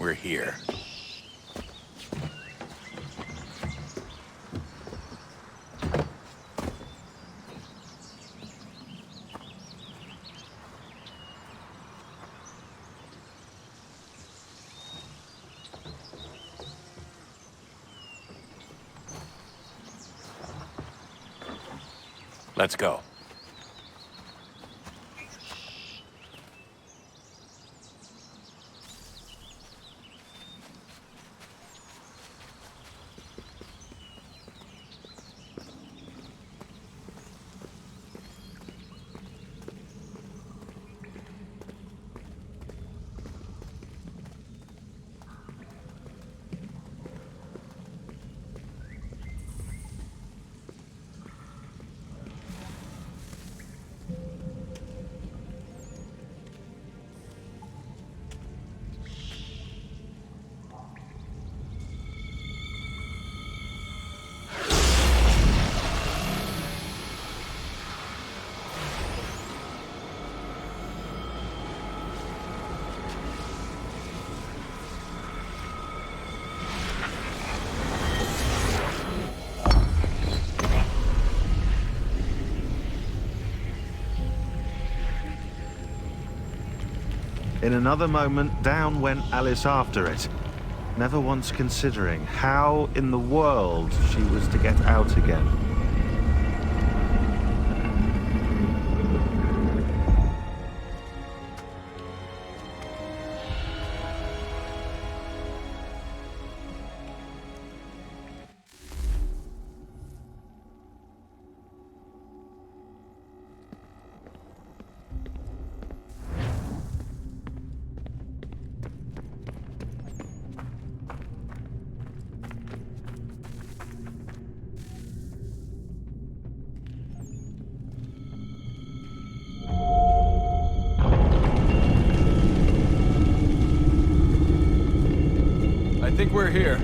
We're here. Let's go. In another moment, down went Alice after it, never once considering how in the world she was to get out again. I think we're here.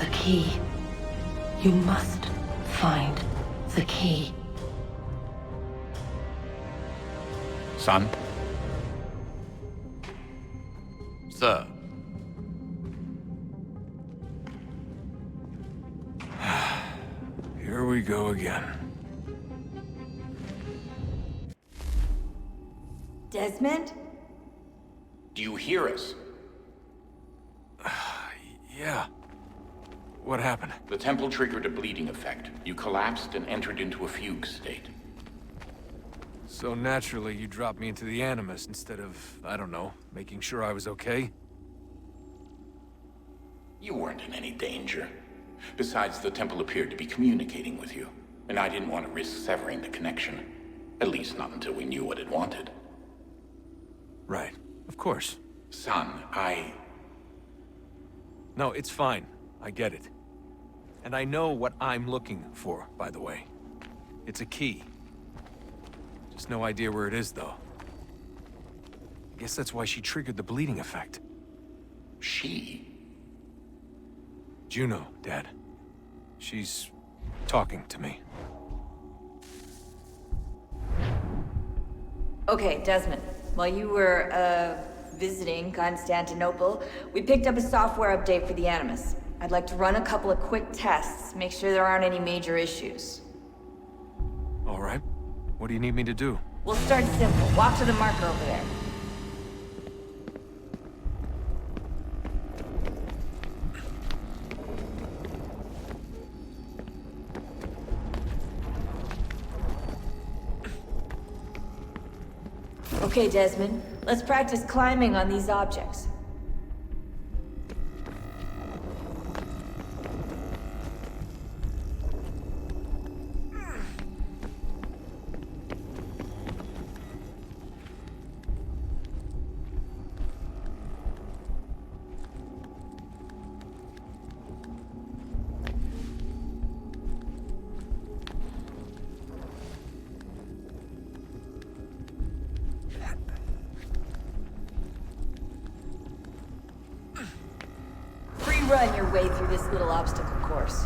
The key. You must find the key. Son? Sir. Here we go again. Desmond? Do you hear us? Yeah. What happened? The temple triggered a bleeding effect. You collapsed and entered into a fugue state. So naturally, you dropped me into the Animus instead of, I don't know, making sure I was okay? You weren't in any danger. Besides, the temple appeared to be communicating with you, and I didn't want to risk severing the connection. At least not until we knew what it wanted. Right. Of course. Son, No, it's fine. I get it. And I know what I'm looking for, by the way. It's a key. Just no idea where it is, though. I guess that's why she triggered the bleeding effect. She? Juno, Dad. She's talking to me. Okay, Desmond. While you were, visiting Constantinople, we picked up a software update for the Animus. I'd like to run a couple of quick tests, make sure there aren't any major issues. All right. What do you need me to do? We'll start simple. Walk to the marker over there. Okay, Desmond. Let's practice climbing on these objects. Run your way through this little obstacle course.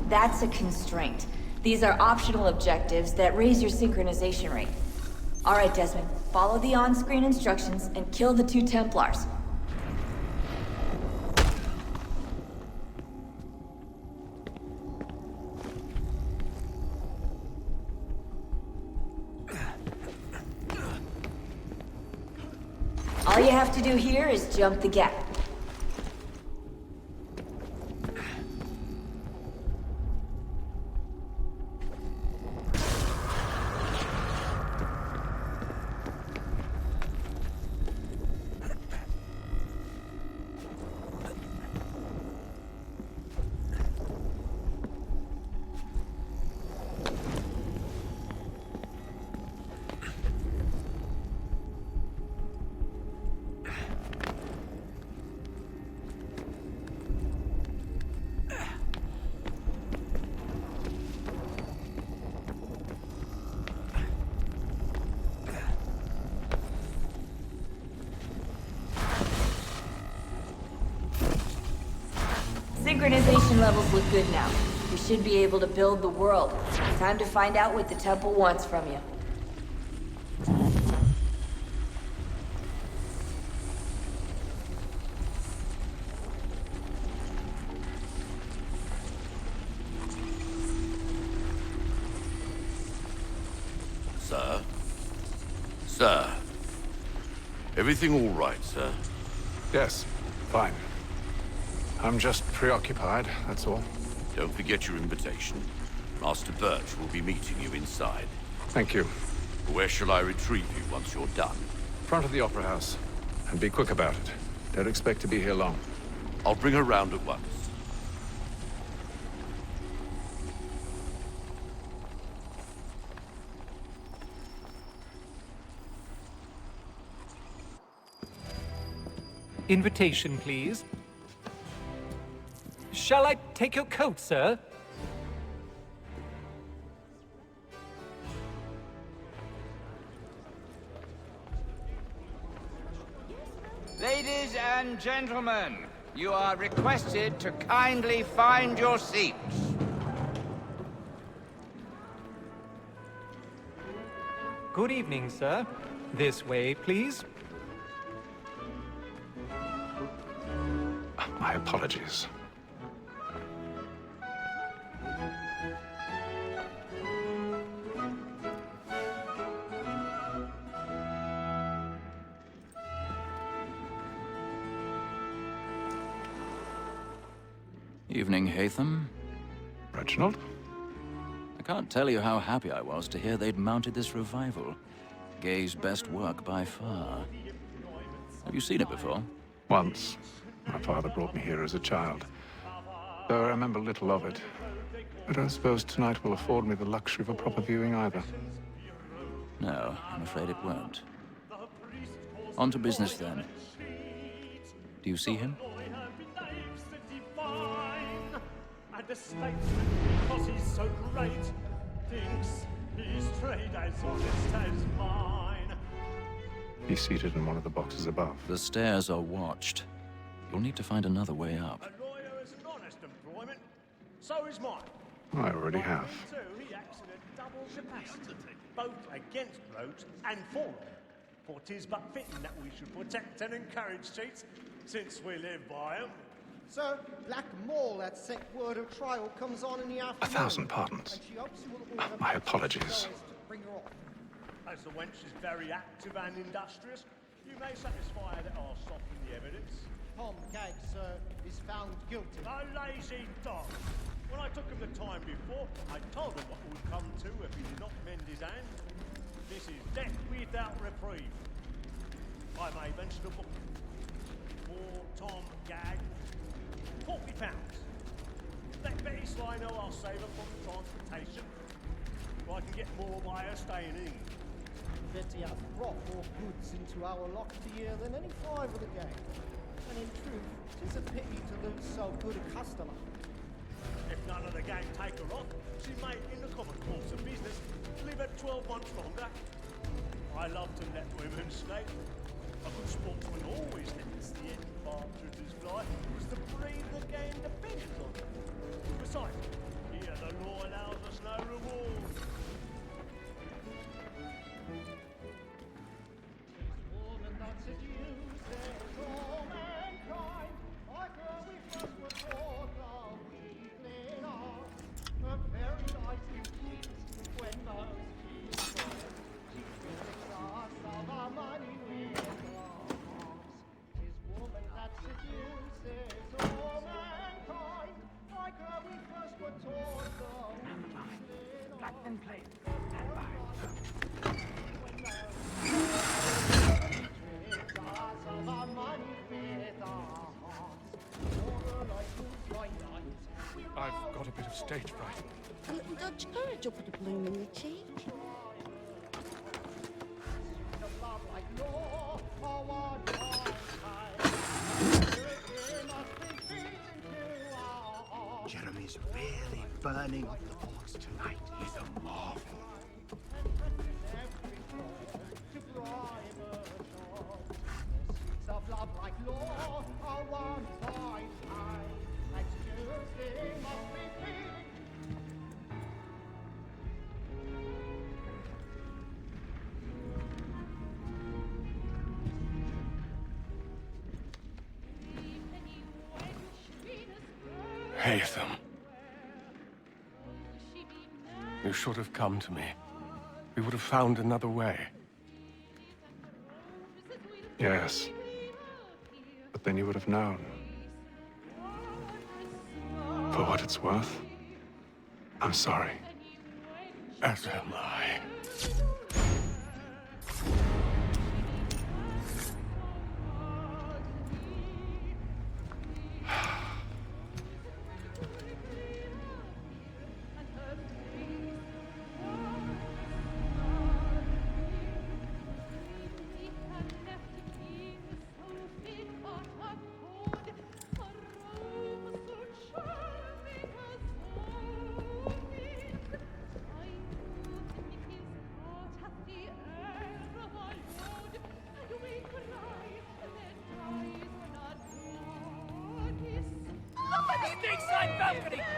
That's a constraint. These are optional objectives that raise your synchronization rate. All right, Desmond, follow the on-screen instructions and kill the 2 Templars. All you have to do here is jump the gap. Synchronization levels look good now. We should be able to build the world. Time to find out what the temple wants from you. Sir? Sir? Everything all right, sir? Yes, fine. I'm just preoccupied, that's all. Don't forget your invitation. Master Birch will be meeting you inside. Thank you. Where shall I retrieve you once you're done? Front of the Opera House. And be quick about it. Don't expect to be here long. I'll bring her round at once. Invitation, please. Shall I take your coat, sir? Ladies and gentlemen, you are requested to kindly find your seats. Good evening, sir. This way, please. My apologies. Evening, Hatham. Reginald? I can't tell you how happy I was to hear they'd mounted this revival. Gay's best work by far. Have you seen it before? Once. My father brought me here as a child. Though I remember little of it. I don't suppose tonight will afford me the luxury of a proper viewing either. No, I'm afraid it won't. On to business then. Do you see him? And the statesman, because he's so great, thinks his trade as honest as mine. He's seated in one of the boxes above. The stairs are watched. You'll need to find another way up. A lawyer is an honest employment, so is mine. I already have. He acts in a double capacity, both against rogues and for them. For 'tis but fitting that we should protect and encourage cheats, since we live by 'em. Sir, Black Mall that sent word of trial comes on in the afternoon. 1,000 pardons. And she hopes you will order My apologies. to bring her off. As the wench is very active and industrious, you may satisfy that I'll soften the evidence. Tom Gag, sir, is found guilty. A lazy dog. When I took him the time before, I told him what would come to if he did not mend his hand. This is death without reprieve. I may mention a book. For Tom Gag, £40. Let Betty Sly know I'll save her from transportation. Or I can get more by her staying in. Betty has brought more goods into our locker year than any five of the gang. And in truth, it's a pity to lose so good a customer. If none of the gang take her on, she may, in the common course of business, live at 12 months longer. I love to let women snake. A good sportsman always lets the end partridges fly, because the breed of the game depends on it. Besides, here the law allows us no reward. Woman that seduces all mankind, like her we first were taught the weakling art. Her very life is sweet when most she falls. She tricks us of our money with her arms. 'Tis woman that seduces all mankind, like her we first were taught the weakling art. Black and play. I've got a bit of stage fright. A little Dutch courage will put a bloom in your cheek. Jeremy's really burning up the box tonight. He's a marvel. Of love like law, are one by time. And Tuesday must be feeling. Hatham. You should have come to me. We would have found another way. Yes. But then you would have known. For what it's worth, I'm sorry. As am I.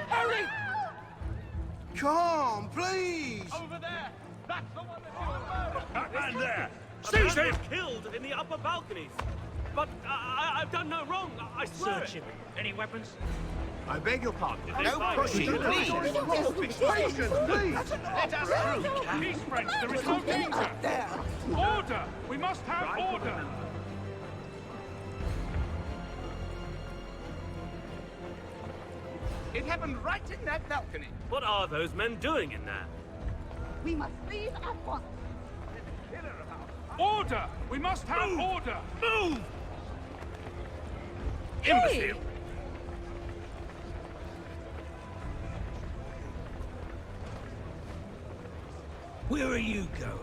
Hurry! Come, please! Over there! That's the one that did And there! Seize him! Killed in the upper balconies. But I've done no wrong. I swear. Search him. Any weapons? I beg your pardon. No pushing, please! Patience, please! Let us through! Peace, friends. There is no danger. Order! We must have order. It happened right in that balcony. What are those men doing in there? We must leave at once. Order! We must have order! Move! Hey! Imbecile! Where are you going?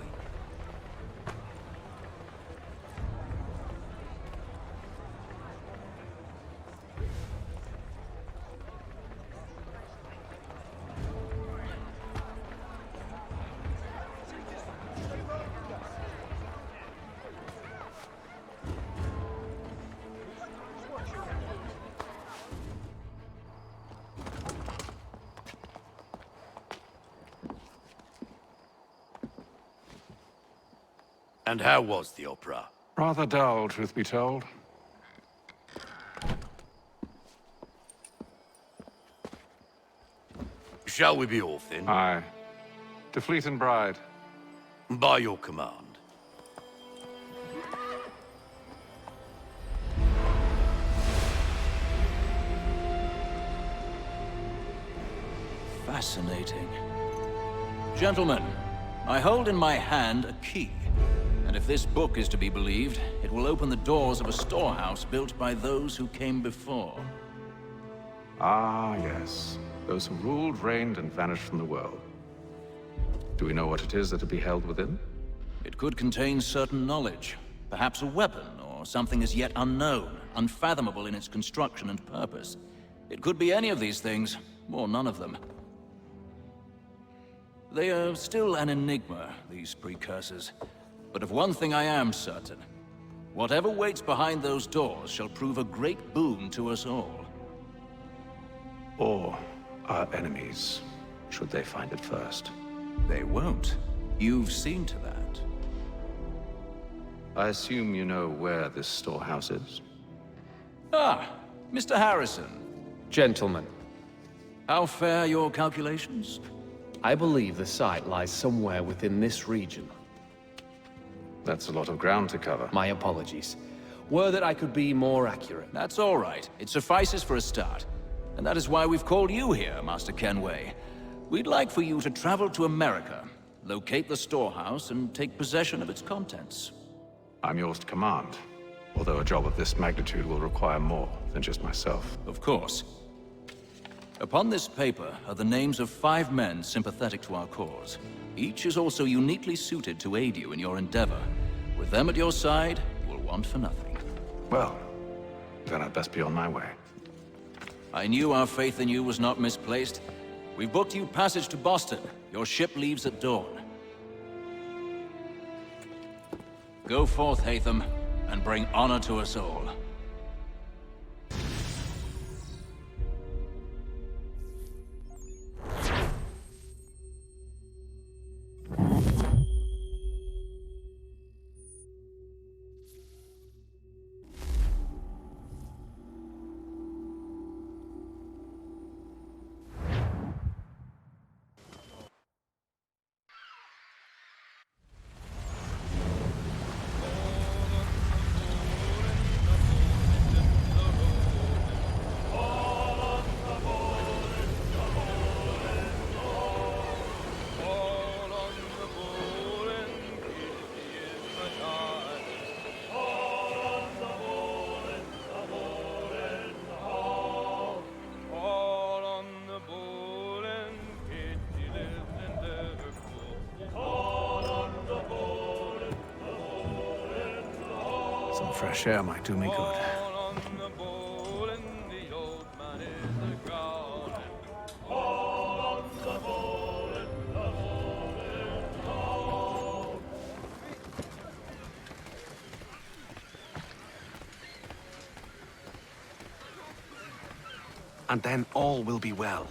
And how was the opera? Rather dull, truth be told. Shall we be off then? Aye. To Fleet and Bride. By your command. Fascinating. Gentlemen, I hold in my hand a key. And if this book is to be believed, it will open the doors of a storehouse built by those who came before. Ah, yes. Those who ruled, reigned, and vanished from the world. Do we know what it is that will be held within? It could contain certain knowledge. Perhaps a weapon, or something as yet unknown, unfathomable in its construction and purpose. It could be any of these things, or none of them. They are still an enigma, these precursors. But of one thing I am certain. Whatever waits behind those doors shall prove a great boon to us all. Or our enemies, should they find it first. They won't. You've seen to that. I assume you know where this storehouse is? Ah, Mr. Harrison. Gentlemen, How fare your calculations? I believe the site lies somewhere within this region. That's a lot of ground to cover. My apologies. Were that I could be more accurate. That's all right. It suffices for a start. And that is why we've called you here, Master Kenway. We'd like for you to travel to America, locate the storehouse, and take possession of its contents. I'm yours to command, although a job of this magnitude will require more than just myself. Of course. Upon this paper are the names of 5 men sympathetic to our cause. Each is also uniquely suited to aid you in your endeavor. With them at your side, you will want for nothing. Well, then I'd best be on my way. I knew our faith in you was not misplaced. We've booked you passage to Boston. Your ship leaves at dawn. Go forth, Hatham, and bring honor to us all. Some fresh air might do me good. And then all will be well.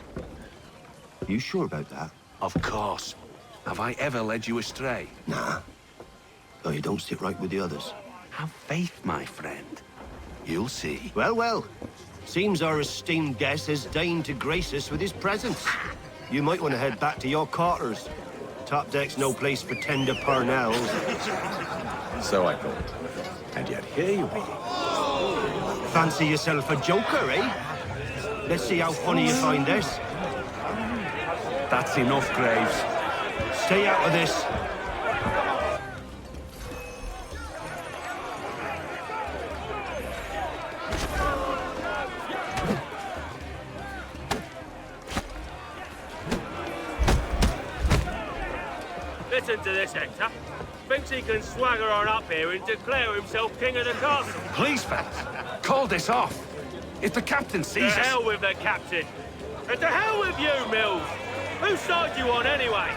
You sure about that? Of course. Have I ever led you astray? Nah. Though you don't sit right with the others. Have faith, my friend. You'll see. Well, well. Seems our esteemed guest has deigned to grace us with his presence. You might want to head back to your quarters. Top deck's no place for tender parnells. So I thought. And yet here you be. Fancy yourself a joker, eh? Let's see how funny you find this. That's enough, Graves. Stay out of this. Listen to this, Hector. Thinks he can swagger on up here and declare himself king of the castle. Please, fellas, call this off. If the captain sees us... To hell with the captain. And to hell with you, Mills. Whose side you on, anyway?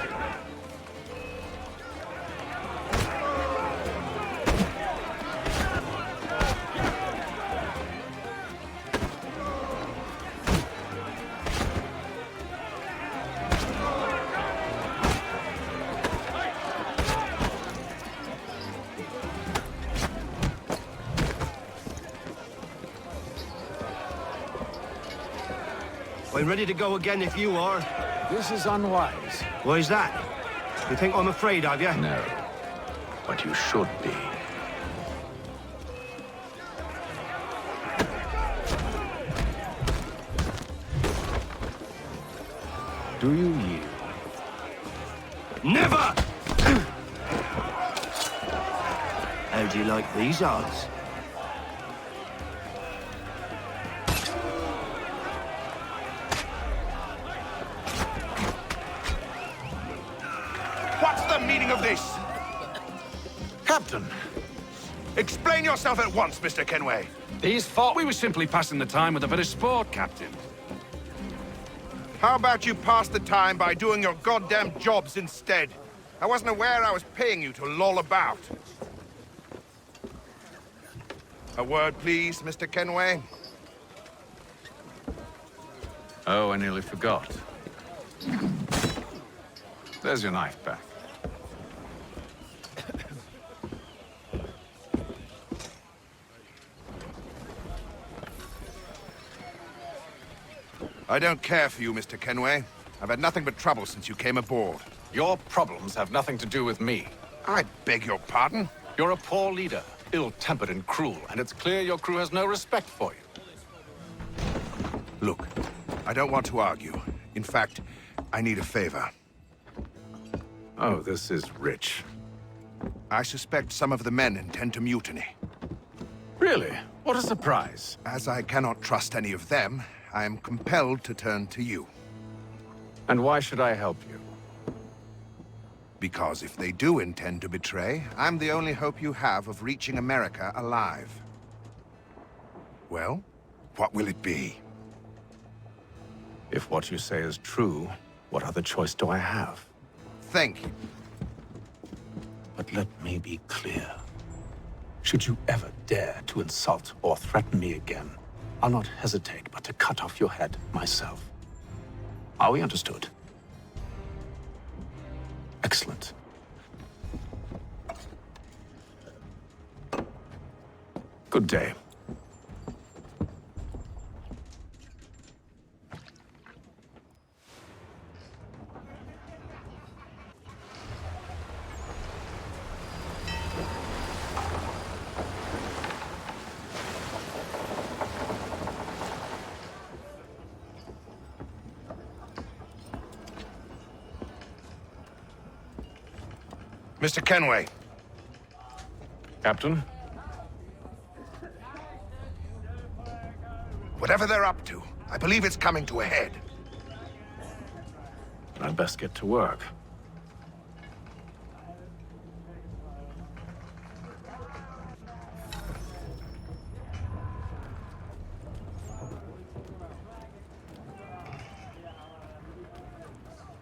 I'm ready to go again if you are. This is unwise. Why's that? You think I'm afraid of you? No, but you should be. Do you yield? Never! How do you like these odds? What's the meaning of this? Captain! Explain yourself at once, Mr. Kenway. These thought we were simply passing the time with a bit of sport, Captain. How about you pass the time by doing your goddamn jobs instead? I wasn't aware I was paying you to loll about. A word, please, Mr. Kenway. Oh, I nearly forgot. There's your knife back. I don't care for you, Mr. Kenway. I've had nothing but trouble since you came aboard. Your problems have nothing to do with me. I beg your pardon? You're a poor leader, ill-tempered and cruel, and it's clear your crew has no respect for you. Look, I don't want to argue. In fact, I need a favor. Oh, this is rich. I suspect some of the men intend to mutiny. Really? What a surprise. As I cannot trust any of them, I am compelled to turn to you. And why should I help you? Because if they do intend to betray, I'm the only hope you have of reaching America alive. Well, what will it be? If what you say is true, what other choice do I have? Thank you. But let me be clear. Should you ever dare to insult or threaten me again, I'll not hesitate but to cut off your head myself. Are we understood? Excellent. Good day. Mr. Kenway. Captain? Whatever they're up to, I believe it's coming to a head. I'd best get to work.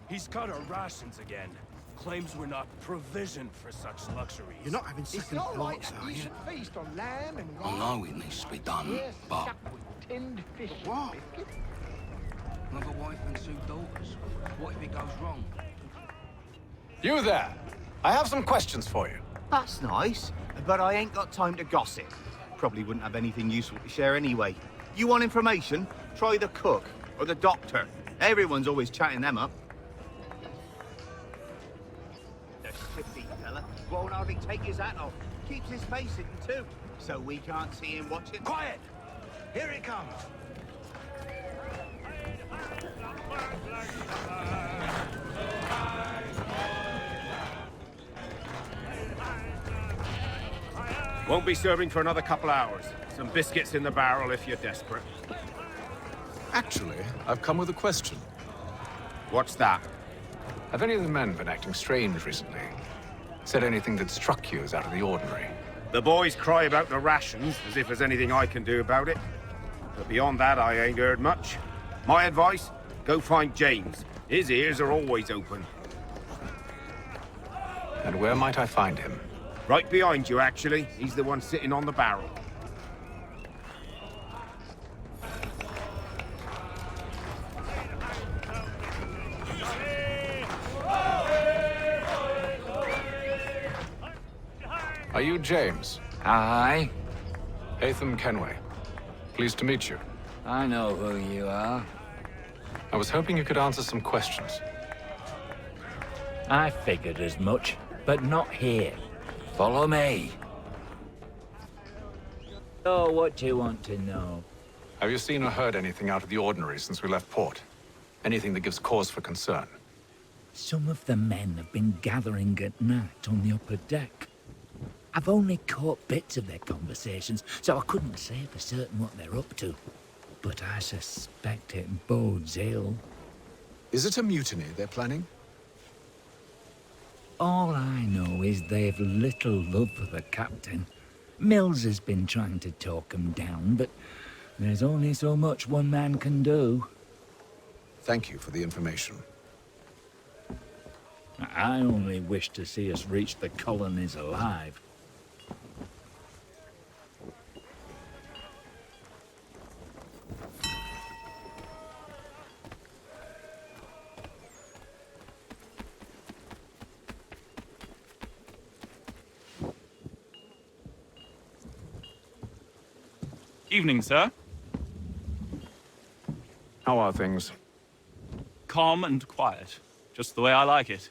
He's cut our rations again. Claims we're not provisioned for such luxuries. You're not having second thoughts, are you? Feast on lamb and I know it needs to be done, but... tinned fish. What? Another wife and 2 daughters. What if it goes wrong? You there! I have some questions for you. That's nice, but I ain't got time to gossip. Probably wouldn't have anything useful to share anyway. You want information? Try the cook or the doctor. Everyone's always chatting them up. The shifty fella won't hardly take his hat off. Keeps his face hidden too, so we can't see him watching. Quiet! Here it comes. Won't be serving for another couple hours. Some biscuits in the barrel if you're desperate. Actually, I've come with a question. What's that? Have any of the men been acting strange recently? Said anything that struck you as out of the ordinary? The boys cry about the rations, as if there's anything I can do about it. But beyond that, I ain't heard much. My advice? Go find James. His ears are always open. And where might I find him? Right behind you, actually. He's the one sitting on the barrel. Are you James? Aye. Hatham Kenway. Pleased to meet you. I know who you are. I was hoping you could answer some questions. I figured as much, but not here. Follow me. Oh, what do you want to know? Have you seen or heard anything out of the ordinary since we left port? Anything that gives cause for concern? Some of the men have been gathering at night on the upper deck. I've only caught bits of their conversations, so I couldn't say for certain what they're up to. But I suspect it bodes ill. Is it a mutiny they're planning? All I know is they've little love for the captain. Mills has been trying to talk him down, but there's only so much one man can do. Thank you for the information. I only wish to see us reach the colonies alive. Evening, sir. How are things? Calm and quiet. Just the way I like it.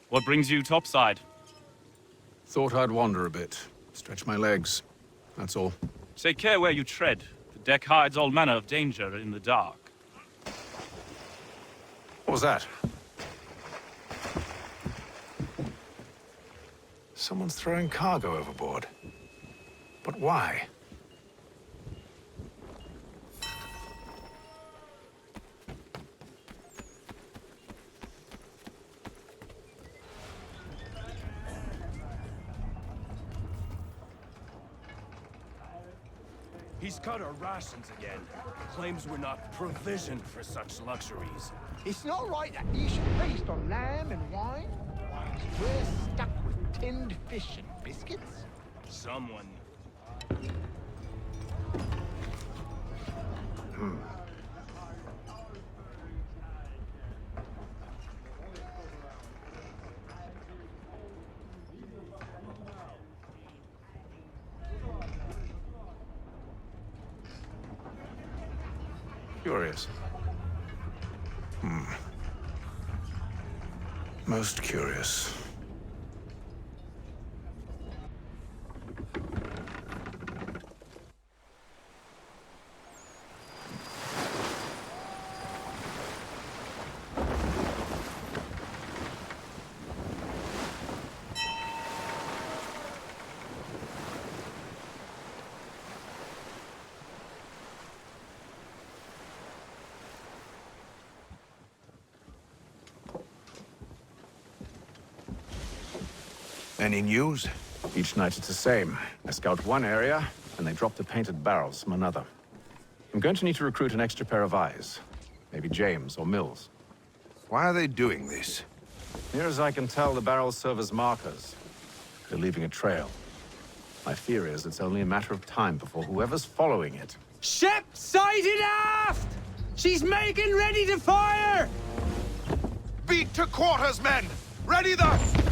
What brings you topside? Thought I'd wander a bit. Stretch my legs. That's all. Take care where you tread. The deck hides all manner of danger in the dark. What was that? Someone's throwing cargo overboard. But why? He's cut our rations again. Claims we're not provisioned for such luxuries. It's not right that you should feast on lamb and wine, whilst we're stuck with tinned fish and biscuits. Someone... Curious. Most curious. Any news? Each night it's the same. I scout one area, and they drop the painted barrels from another. I'm going to need to recruit an extra pair of eyes. Maybe James or Mills. Why are they doing this? Near as I can tell, the barrels serve as markers. They're leaving a trail. My fear is it's only a matter of time before whoever's following it... Ship sighted aft! She's making ready to fire! Beat to quarters, men! Ready the...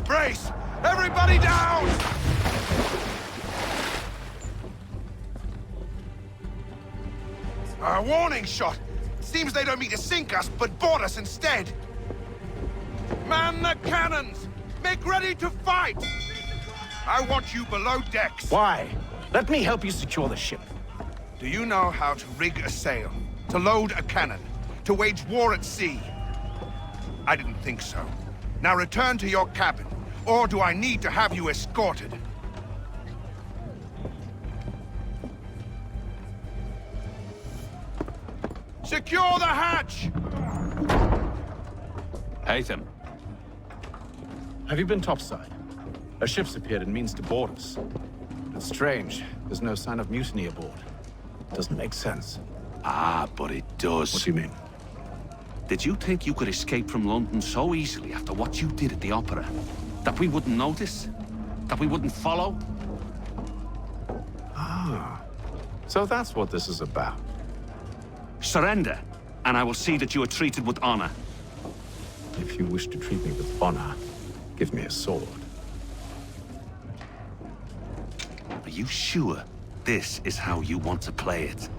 Brace! Everybody down! A warning shot! Seems they don't mean to sink us, but board us instead! Man the cannons! Make ready to fight! I want you below decks. Why? Let me help you secure the ship. Do you know how to rig a sail? To load a cannon? To wage war at sea? I didn't think so. Now return to your cabin. Or do I need to have you escorted? Secure the hatch! Haytham. Have you been topside? A ship's appeared and means to board us. It's strange. There's no sign of mutiny aboard. Doesn't make sense. Ah, but it does. What do you mean? Did you think you could escape from London so easily after what you did at the opera? That we wouldn't notice? That we wouldn't follow? Ah. So that's what this is about. Surrender, and I will see that you are treated with honor. If you wish to treat me with honor, give me a sword. Are you sure this is how you want to play it?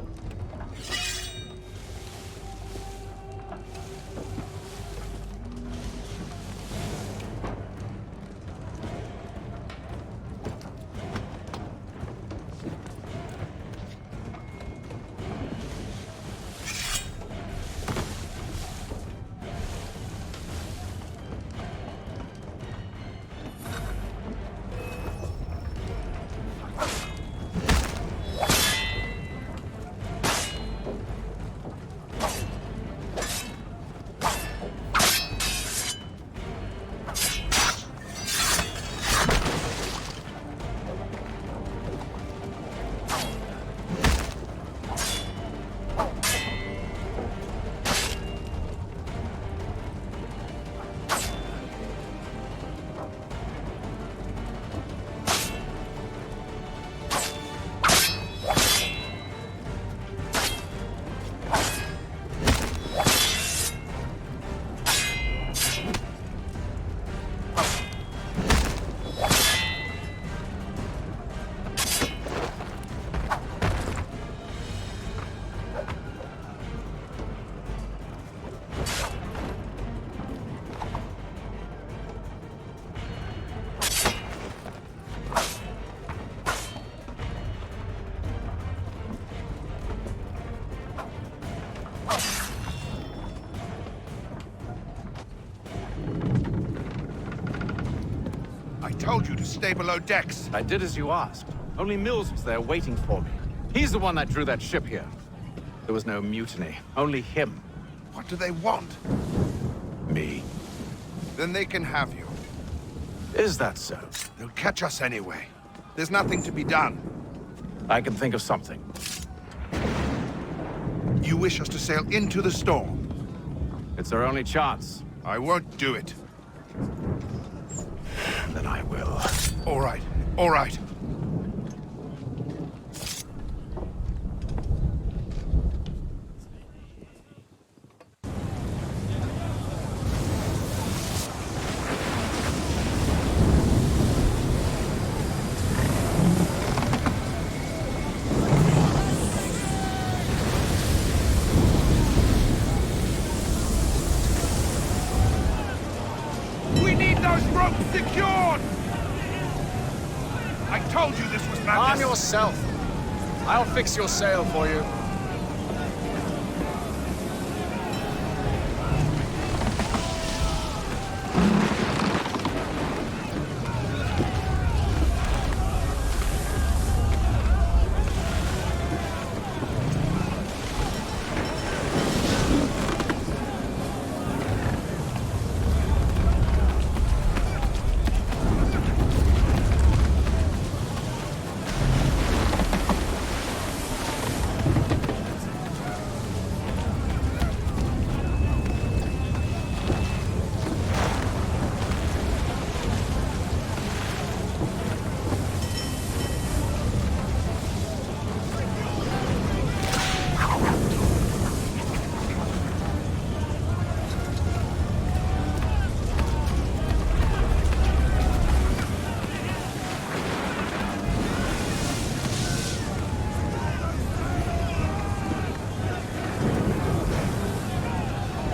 I told you to stay below decks. I did as you asked. Only Mills was there waiting for me. He's the one that drew that ship here. There was no mutiny, only him. What do they want? Me. Then they can have you. Is that so? They'll catch us anyway. There's nothing to be done. I can think of something. You wish us to sail into the storm? It's our only chance. I won't do it. Then I will. All right, all right. We need those ropes secured! I told you this was madness! Arm yourself. I'll fix your sail for you.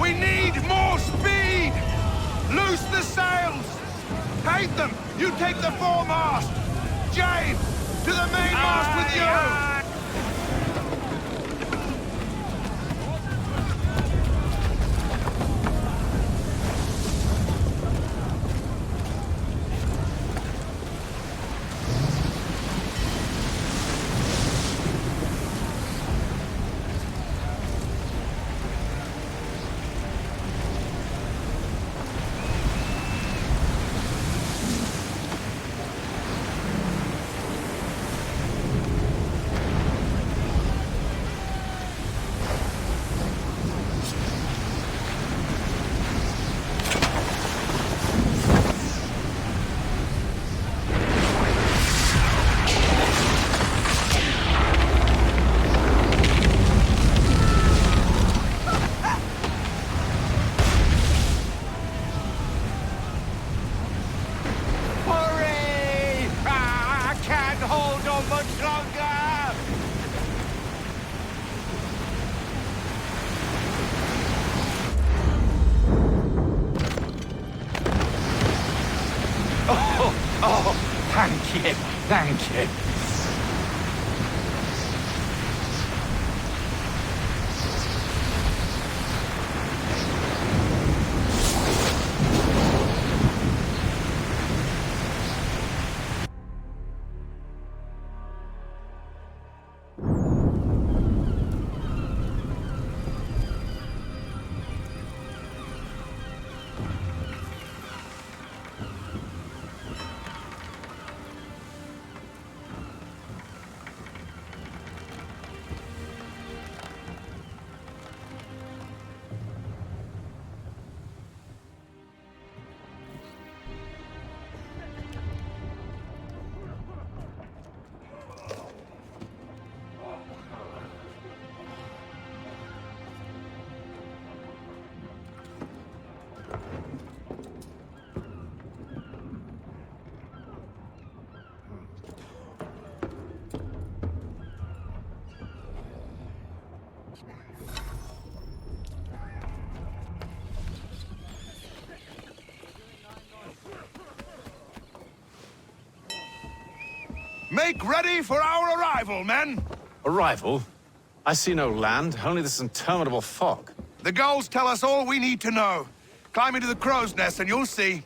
We need more speed! Loose the sails! Hate them! You take the foremast! James! To the mainmast with you! Thank you. Make ready for our arrival, men! Arrival? I see no land, only this interminable fog. The gulls tell us all we need to know. Climb into the crow's nest and you'll see.